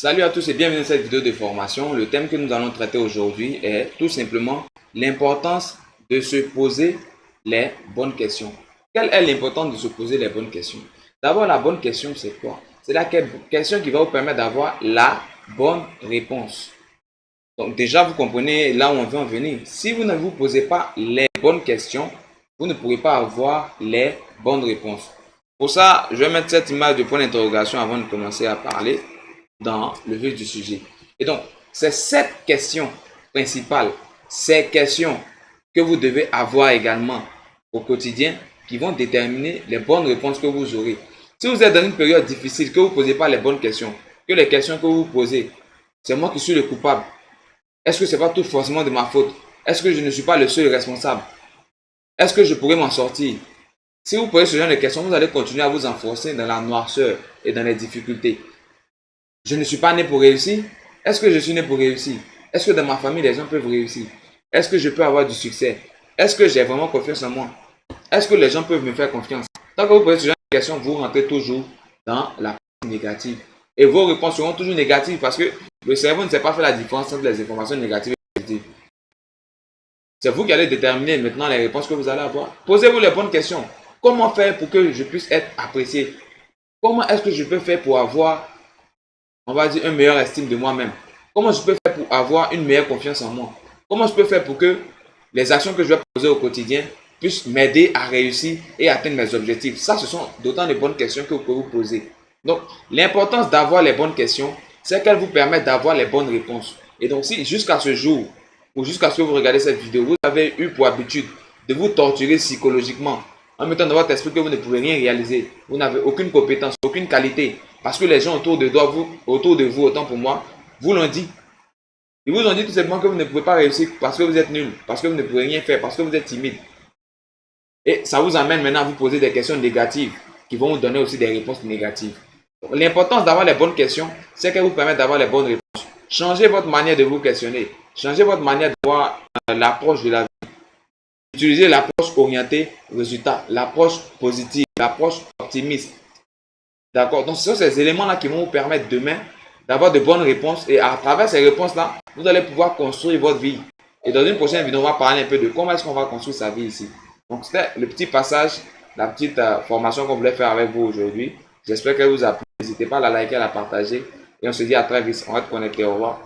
Salut à tous et bienvenue dans cette vidéo de formation. Le thème que nous allons traiter aujourd'hui est tout simplement l'importance de se poser les bonnes questions. Quelle est l'importance de se poser les bonnes questions? D'abord, la bonne question, c'est quoi? C'est la question qui va vous permettre d'avoir la bonne réponse. Donc déjà, vous comprenez là où on veut en venir. Si vous ne vous posez pas les bonnes questions, vous ne pourrez pas avoir les bonnes réponses. Pour ça, je vais mettre cette image de point d'interrogation avant de commencer à parler dans le vif du sujet. Et donc, c'est cette question principale, ces questions que vous devez avoir également au quotidien qui vont déterminer les bonnes réponses que vous aurez. Si vous êtes dans une période difficile, que vous ne posez pas les bonnes questions, que les questions que vous posez, c'est moi qui suis le coupable. Est-ce que ce n'est pas tout forcément de ma faute? Est-ce que je ne suis pas le seul responsable? Est-ce que je pourrais m'en sortir? Si vous posez ce genre de questions, vous allez continuer à vous enfoncer dans la noirceur et dans les difficultés. Je ne suis pas né pour réussir. Est-ce que je suis né pour réussir? Est-ce que dans ma famille, les gens peuvent réussir? Est-ce que je peux avoir du succès? Est-ce que j'ai vraiment confiance en moi? Est-ce que les gens peuvent me faire confiance? Tant que vous posez ce genre de questions, vous rentrez toujours dans la partie négative. Et vos réponses seront toujours négatives parce que le cerveau ne sait pas faire la différence entre les informations négatives et positives. C'est vous qui allez déterminer maintenant les réponses que vous allez avoir. Posez-vous les bonnes questions. Comment faire pour que je puisse être apprécié? Comment est-ce que je peux faire pour avoir, on va dire, une meilleure estime de moi-même? Comment je peux faire pour avoir une meilleure confiance en moi? Comment je peux faire pour que les actions que je vais poser au quotidien puissent m'aider à réussir et atteindre mes objectifs? Ça, ce sont d'autant de bonnes questions que vous pouvez vous poser. Donc, l'importance d'avoir les bonnes questions, c'est qu'elles vous permettent d'avoir les bonnes réponses. Et donc, si jusqu'à ce jour, ou jusqu'à ce que vous regardez cette vidéo, vous avez eu pour habitude de vous torturer psychologiquement, en mettant dans votre esprit que vous ne pouvez rien réaliser, vous n'avez aucune compétence, aucune qualité, parce que les gens autour de vous, autant pour moi, vous l'ont dit. Ils vous ont dit tout simplement que vous ne pouvez pas réussir parce que vous êtes nul, parce que vous ne pouvez rien faire, parce que vous êtes timide. Et ça vous amène maintenant à vous poser des questions négatives qui vont vous donner aussi des réponses négatives. L'importance d'avoir les bonnes questions, c'est qu'elles vous permettent d'avoir les bonnes réponses. Changez votre manière de vous questionner. Changez votre manière de voir l'approche de la vie. Utilisez l'approche orientée résultat, l'approche positive, l'approche optimiste. D'accord? Donc, ce sont ces éléments-là qui vont vous permettre demain d'avoir de bonnes réponses. Et à travers ces réponses-là, vous allez pouvoir construire votre vie. Et dans une prochaine vidéo, on va parler un peu de comment est-ce qu'on va construire sa vie ici. Donc, c'était le petit passage, la petite formation qu'on voulait faire avec vous aujourd'hui. J'espère qu'elle vous a plu. N'hésitez pas à la liker, à la partager. Et on se dit à très vite. On va être connecté. Au revoir.